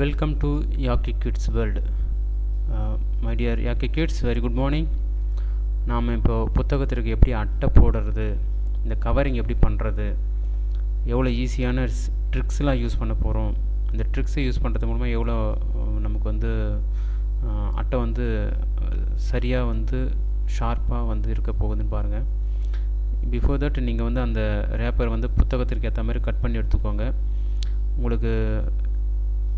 Welcome to Yaki Kids World. My dear Yaki Kids, very good morning. நாம் இப்போ புத்தகத்திற்கு எப்படி அட்டை போடுறது, இந்த கவரிங் எப்படி பண்ணுறது, எவ்வளோ ஈஸியான ட்ரிக்ஸ்லாம் யூஸ் பண்ண போகிறோம், அந்த ட்ரிக்ஸை யூஸ் பண்ணுறது மூலமாக எவ்வளோ நமக்கு வந்து அட்டை வந்து சரியாக வந்து ஷார்ப்பாக வந்து இருக்க போகுதுன்னு பாருங்கள். பிஃபோர் தட் நீங்கள் வந்து அந்த ரேப்பர் வந்து புத்தகத்திற்கு ஏற்ற மாதிரி கட் பண்ணி எடுத்துக்கோங்க. உங்களுக்கு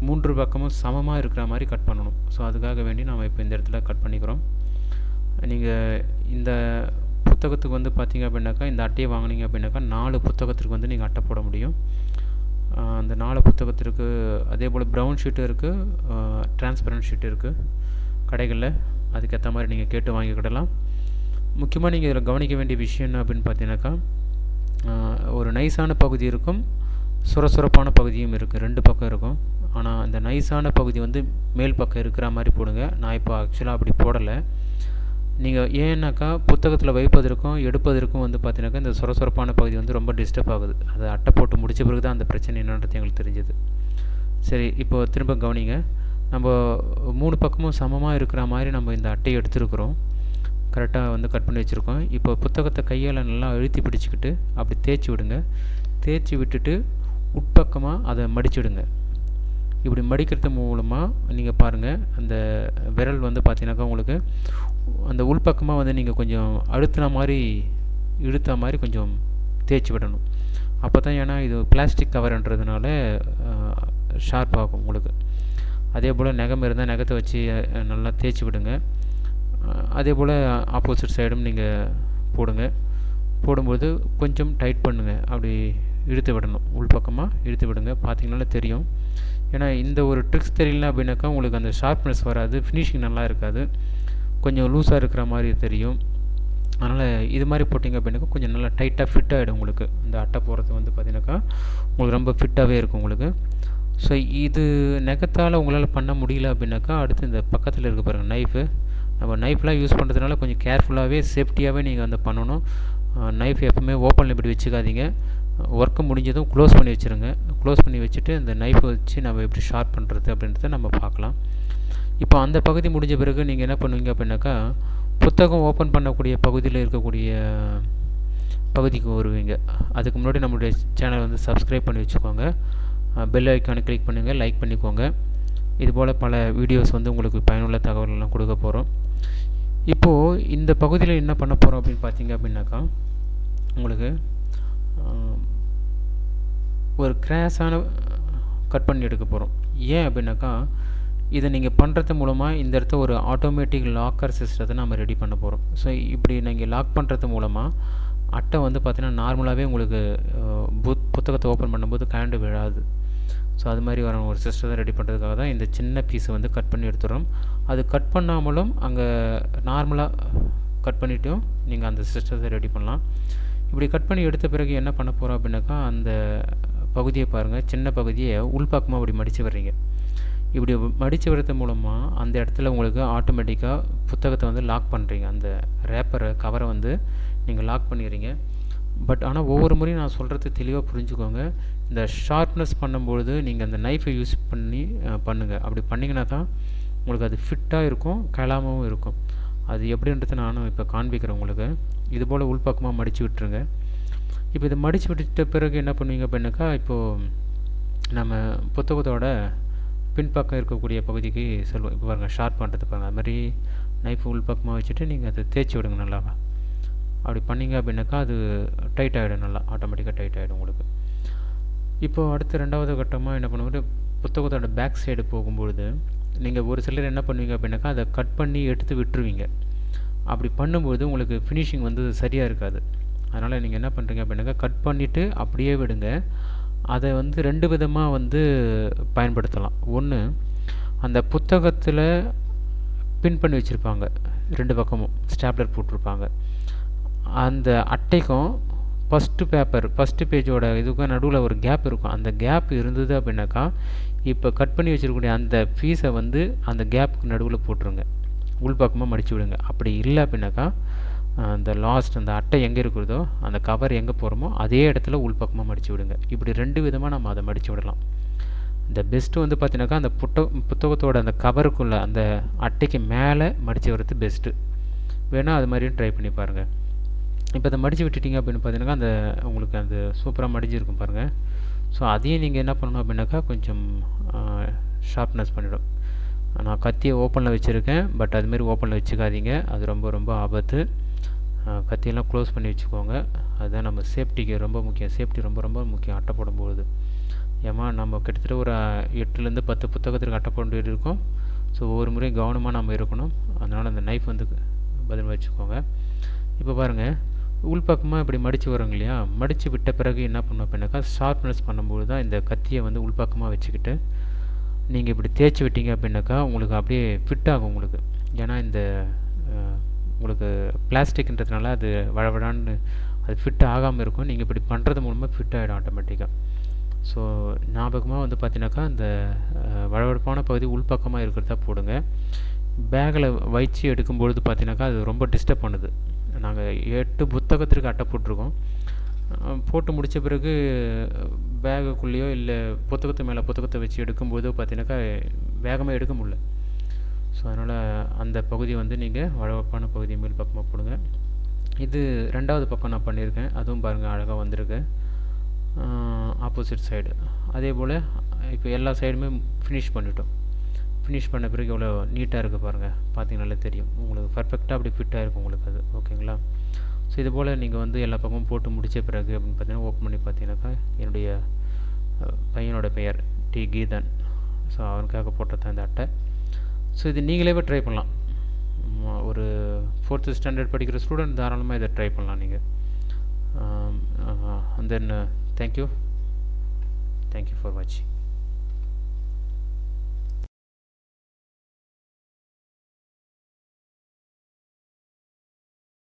3 பக்கமும் சமமாக இருக்கிற மாதிரி கட் பண்ணணும். ஸோ அதுக்காக வேண்டி நாம் இப்போ இந்த இடத்துல கட் பண்ணிக்கிறோம். நீங்கள் இந்த புத்தகத்துக்கு வந்து பார்த்தீங்க அப்படின்னாக்கா, இந்த அட்டையை வாங்கினீங்க அப்படின்னாக்கா 4 புத்தகத்திற்கு வந்து நீங்கள் அட்டை போட முடியும். அந்த 4 புத்தகத்திற்கு அதே போல் ப்ரௌன் ஷீட்டும் இருக்குது, டிரான்ஸ்பரண்ட் ஷீட் இருக்குது கடைகளில். அதுக்கேற்ற மாதிரி நீங்கள் கேட்டு வாங்கிக்கிடலாம். முக்கியமாக நீங்கள் இதில் கவனிக்க வேண்டிய விஷயம் என்ன அப்படின்னு பார்த்தீங்கன்னாக்கா, ஒரு நைஸான பகுதி இருக்கும், சுரசுரப்பான பகுதியும் இருக்குது, 2 பக்கம் இருக்கும். ஆனால் அந்த நைஸான பகுதி வந்து மேல் பக்கம் இருக்கிற மாதிரி போடுங்க. நான் இப்போ ஆக்சுவலாக அப்படி போடலை. நீங்கள் ஏன்னாக்கா புத்தகத்தில் வைப்பதற்கும் எடுப்பதற்கும் வந்து பார்த்தீங்கன்னாக்கா இந்த சுரசுரப்பான பகுதி வந்து ரொம்ப டிஸ்டர்ப் ஆகுது. அதை அட்டை போட்டு முடித்த பிறகு தான் அந்த பிரச்சனை என்னன்றது எங்களுக்கு தெரிஞ்சது. சரி, இப்போ திரும்ப கவனிங்க. நம்ம 3 பக்கமும் சமமாக இருக்கிற மாதிரி நம்ம இந்த அட்டையை எடுத்துருக்குறோம். கரெக்டாக வந்து கட் பண்ணி வச்சுருக்கோம். இப்போ புத்தகத்தை கையால் நல்லா அழுத்தி பிடிச்சிக்கிட்டு அப்படி தேய்ச்சி விடுங்க. தேய்ச்சி விட்டுட்டு உட்பக்கமாக அதை மடிச்சிடுங்க. இப்படி மடிக்கிறது மூலமாக நீங்கள் பாருங்கள், அந்த விரல் வந்து பார்த்தீங்கன்னாக்கா உங்களுக்கு அந்த உள்பக்கமாக வந்து நீங்கள் கொஞ்சம் இழுத்த மாதிரி கொஞ்சம் தேய்ச்சி விடணும். அப்போ தான், ஏன்னா இது பிளாஸ்டிக் கவர்ன்றதுனால ஷார்ப் ஆகும் உங்களுக்கு. அதே போல் நகம் இருந்தால் நகத்தை வச்சு நல்லா தேய்ச்சி விடுங்க. அதே போல் ஆப்போசிட் சைடும் நீங்கள் போடுங்க. போடும்போது கொஞ்சம் டைட் பண்ணுங்கள், அப்படி இழுத்து விடணும், உள்பக்கமாக இழுத்து விடுங்க. பார்த்தீங்கன்னாலே தெரியும். ஏன்னா இந்த ஒரு ட்ரிக்ஸ் தெரியல அப்படின்னாக்கா உங்களுக்கு அந்த ஷார்ப்னஸ் வராது, ஃபினிஷிங் நல்லா இருக்காது, கொஞ்சம் லூஸாக இருக்கிற மாதிரி தெரியும். அதனால் இது மாதிரி போட்டிங்க அப்படின்னாக்கா கொஞ்சம் நல்லா டைட்டாக ஃபிட் ஆகிடும் உங்களுக்கு. இந்த அட்டை போடுறது வந்து பார்த்தீங்கன்னாக்கா உங்களுக்கு ரொம்ப ஃபிட்டாகவே இருக்கும் உங்களுக்கு. ஸோ இது நகத்தால் உங்களால் பண்ண முடியல அப்படின்னாக்கா அடுத்து இந்த பக்கத்தில் இருக்க பாருங்கள் நைஃபு. நம்ம நைஃப்லாம் யூஸ் பண்ணுறதுனால கொஞ்சம் கேர்ஃபுல்லாகவே சேஃப்டியாகவே நீங்கள் வந்து பண்ணணும். நைஃப் எப்பவுமே ஓப்பனில் இப்படி வச்சுக்காதீங்க. ஒர்க்கு முடிஞ்சதும் க்ளோஸ் பண்ணி வச்சுருங்க. க்ளோஸ் பண்ணி வச்சுட்டு இந்த நைஃபை வச்சு நம்ம எப்படி ஷார்ப் பண்ணுறது அப்படின்றத நம்ம பார்க்கலாம். இப்போ அந்த பகுதி முடிஞ்ச பிறகு நீங்கள் என்ன பண்ணுவீங்க அப்படின்னாக்கா, புத்தகம் ஓப்பன் பண்ணக்கூடிய பகுதியில் இருக்கக்கூடிய பகுதிக்கு வருவீங்க. அதுக்கு முன்னாடி நம்மளுடைய சேனலை வந்து சப்ஸ்கிரைப் பண்ணி வச்சுக்கோங்க. பெல் ஐக்கானை கிளிக் பண்ணுங்கள், லைக் பண்ணிக்கோங்க. இதுபோல் பல வீடியோஸ் வந்து உங்களுக்கு பயனுள்ள தகவல்கள்லாம் கொடுக்க போகிறோம். இப்போது இந்த பகுதியில் என்ன பண்ண போகிறோம் அப்படின்னு பார்த்தீங்க அப்படின்னாக்கா, உங்களுக்கு ஒரு கிராஸான கட் பண்ணி எடுக்க போகிறோம். ஏன் அப்படின்னாக்கா, இதை நீங்கள் பண்ணுறது மூலமாக இந்த இடத்த ஒரு ஆட்டோமேட்டிக் லாக்கர் சிஸ்டத்தை நம்ம ரெடி பண்ண போகிறோம். ஸோ இப்படி நீங்கள் லாக் பண்ணுறது மூலமாக அட்டை வந்து பார்த்திங்கன்னா நார்மலாகவே உங்களுக்கு புத்தகத்தை ஓப்பன் பண்ணும்போது கரண்டு விழாது. ஸோ அது மாதிரி வர ஒரு சிஸ்டத்தை ரெடி பண்ணுறதுக்காக தான் இந்த சின்ன பீஸை வந்து கட் பண்ணி எடுத்துகிறோம். அது கட் பண்ணாமலும் அங்கே நார்மலாக கட் பண்ணிவிட்டும் நீங்கள் அந்த சிஸ்டத்தை ரெடி பண்ணலாம். இப்படி கட் பண்ணி எடுத்த பிறகு என்ன பண்ண போகிறோம் அப்படின்னாக்கா, அந்த பகுதியை பாருங்கள், சின்ன பகுதியை உள்பக்கமாக இப்படி மடித்து வர்றீங்க. இப்படி மடித்து வர்றது மூலமாக அந்த இடத்துல உங்களுக்கு ஆட்டோமேட்டிக்காக புத்தகத்தை வந்து லாக் பண்ணுறீங்க. அந்த ரேப்பரை கவரை வந்து நீங்கள் லாக் பண்ணிடுறீங்க. பட் ஆனால் ஒவ்வொரு முறையும் நான் சொல்கிறது தெளிவாக புரிஞ்சுக்கோங்க. இந்த ஷார்ப்னஸ் பண்ணும்பொழுது நீங்கள் அந்த நைஃபை யூஸ் பண்ணி பண்ணுங்கள். அப்படி பண்ணிங்கன்னா தான் உங்களுக்கு அது ஃபிட்டாக இருக்கும், கலாமாவும் இருக்கும். அது எப்படின்றத நானும் இப்போ காண்பிக்கிறேன் உங்களுக்கு. இதுபோல் உள்பக்கமாக மடித்து விட்டுருங்க. இப்போ இதை மடித்து விட்டுட்ட பிறகு என்ன பண்ணுவீங்க அப்படின்னாக்கா, இப்போது நம்ம புத்தகத்தோட பின்பக்கம் இருக்கக்கூடிய பகுதிக்கு சொல்லுவோம். இப்போ பாருங்கள், ஷார்ப் பண்ணுறது பாருங்கள். அது மாதிரி நைஃப் உள்பக்கமாக வச்சுட்டு நீங்கள் அதை தேய்ச்சி விடுங்க நல்லா. அப்படி பண்ணிங்க அப்படின்னாக்கா அது டைட் ஆகிடும், நல்லா ஆட்டோமேட்டிக்காக டைட் ஆகிடும் உங்களுக்கு. இப்போது அடுத்து 2வது கட்டமாக என்ன பண்ணுவோம், புத்தகத்தோட பேக் சைடு போகும்பொழுது நீங்கள் ஒரு சிலர் என்ன பண்ணுவீங்க அப்படின்னாக்கா அதை கட் பண்ணி எடுத்து விட்டுருவீங்க. அப்படி பண்ணும்போது உங்களுக்கு ஃபினிஷிங் வந்து சரியாக இருக்காது. அதனால் நீங்கள் என்ன பண்ணுறீங்க அப்படின்னாக்கா கட் பண்ணிவிட்டு அப்படியே விடுங்க. அதை வந்து 2 விதமாக வந்து பயன்படுத்தலாம். ஒன்று, அந்த புத்தகத்தில் பின் பண்ணி வச்சுருப்பாங்க, 2 பக்கமும் ஸ்டாப்லர் போட்டிருப்பாங்க. அந்த அட்டைக்கும் ஃபஸ்ட்டு பேஜோட இதுக்கும் நடுவில் ஒரு கேப் இருக்கும். அந்த கேப் இருந்தது அப்படின்னாக்கா இப்போ கட் பண்ணி வச்சுருக்கக்கூடிய அந்த பீஸை வந்து அந்த கேப்புக்கு நடுவில் போட்டுருங்க, உள்பக்கமாக மடித்து விடுங்க. அப்படி இல்லை அப்படின்னாக்கா அந்த அந்த அட்டை எங்கே இருக்கிறதோ அந்த கவர் எங்கே போகிறோமோ அதே இடத்துல உள்பக்கமாக மடித்து விடுங்க. இப்படி 2 விதமாக நம்ம அதை மடித்து விடலாம். இந்த பெஸ்ட்டு வந்து பார்த்தீங்கன்னாக்கா அந்த புத்தகத்தோட அந்த கவருக்குள்ளே அந்த அட்டைக்கு மேலே மடித்து வர்றது பெஸ்ட்டு. வேணால் அது மாதிரியும் ட்ரை பண்ணி பாருங்கள். இப்போ அதை மடித்து விட்டுட்டிங்க அப்படின்னு பார்த்தீங்கன்னா அந்த உங்களுக்கு அந்த சூப்பராக மடிஞ்சிருக்கும் பாருங்கள். ஸோ அதையும் நீங்கள் என்ன பண்ணணும் அப்படின்னாக்கா கொஞ்சம் ஷார்ப்னஸ் பண்ணிவிடும். நான் கத்தியை ஓப்பனில் வச்சுருக்கேன், பட் அதுமாரி ஓப்பனில் வச்சுக்காதீங்க, அது ரொம்ப ரொம்ப ஆபத்து. கத்தியெல்லாம் க்ளோஸ் பண்ணி வச்சுக்கோங்க. அதுதான் நம்ம சேஃப்டிக்கு ரொம்ப முக்கியம். சேஃப்டி ரொம்ப ரொம்ப முக்கியம் அட்டை போடும்போது. ஏமா நம்ம கிட்டத்தட்ட ஒரு 8லேருந்து 10 புத்தகத்திற்கு அட்டை போட்டு இருக்கும். ஸோ ஒவ்வொரு முறையும் கவனமாக நம்ம இருக்கணும். அதனால் அந்த நைஃப் வந்து பதில் வச்சுக்கோங்க. இப்போ பாருங்கள், உள்பக்கமாக இப்படி மடித்து வரோங்க இல்லையா, மடித்து விட்ட பிறகு என்ன பண்ணணும் அப்படின்னாக்கா ஷார்ப்னஸ் பண்ணும்போது தான் இந்த கத்தியை வந்து உள்பக்கமாக வச்சுக்கிட்டு நீங்கள் இப்படி தேய்ச்சி விட்டீங்க அப்படின்னாக்கா உங்களுக்கு அப்படியே ஃபிட் ஆகும் உங்களுக்கு. ஏன்னா இந்த உங்களுக்கு பிளாஸ்டிக்ன்றதுனால அது வழவழான்னு அது ஃபிட் ஆகாமல் இருக்கும். நீங்கள் இப்படி பண்ணுறது மூலமாக ஃபிட் ஆகிடும் ஆட்டோமேட்டிக்காக. ஸோ ஞாபகமாக வந்து பார்த்தீங்கன்னாக்கா இந்த வழவழப்பான பகுதி உள்பக்கமாக இருக்கிறதா போடுங்க. பேக்கில் வச்சு எடுக்கும்பொழுது பார்த்தீங்கன்னாக்கா அது ரொம்ப டிஸ்டர்ப் பண்ணுது. நாங்கள் 8 புத்தகத்திற்கு அட்டை போட்டிருக்கோம். போட்டு முடித்த பிறகு பேகுக்குள்ளேயோ இல்லை புத்தகத்து மேலே புத்தகத்தை வச்சு எடுக்கும்போது பார்த்தீங்கன்னாக்கா வேகமாக எடுக்க முடியல. ஸோ அதனால் அந்த பகுதி வந்து நீங்கள் வழவழப்பான பகுதி மேல் பக்கமாக போடுங்க. இது 2வது பக்கம் நான் பண்ணியிருக்கேன், அதுவும் பாருங்கள் அழகாக வந்திருக்கு. ஆப்போசிட் சைடு அதே போல் இப்போ எல்லா சைடுமே ஃபினிஷ் பண்ணிட்டோம். ஃபினிஷ் பண்ண பிறகு எவ்வளோ நீட்டாக இருக்குது பாருங்கள், பார்த்தீங்கனாலே தெரியும் உங்களுக்கு. பர்ஃபெக்டாக அப்படி ஃபிட்டாக இருக்கும் உங்களுக்கு அது. ஓகேங்களா? ஸோ இது போல் நீங்கள் வந்து எல்லா பக்கமும் போட்டு முடித்த பிறகு அப்படின்னு பார்த்தீங்கன்னா ஓப்பன் பண்ணி பார்த்தீங்கன்னாக்கா என்னுடைய பையனோட பெயர் டி கீதன். ஸோ அவனுக்காக போட்டதான் இந்த அட்டை. ஸோ இது நீங்களே ட்ரை பண்ணலாம். ஒரு 4th ஸ்டாண்டர்ட் படிக்கிற ஸ்டூடெண்ட் தாராளமாக இதை ட்ரை பண்ணலாம் நீங்கள். அண்ட் தென் தேங்க்யூ ஃபார் வாட்சிங்.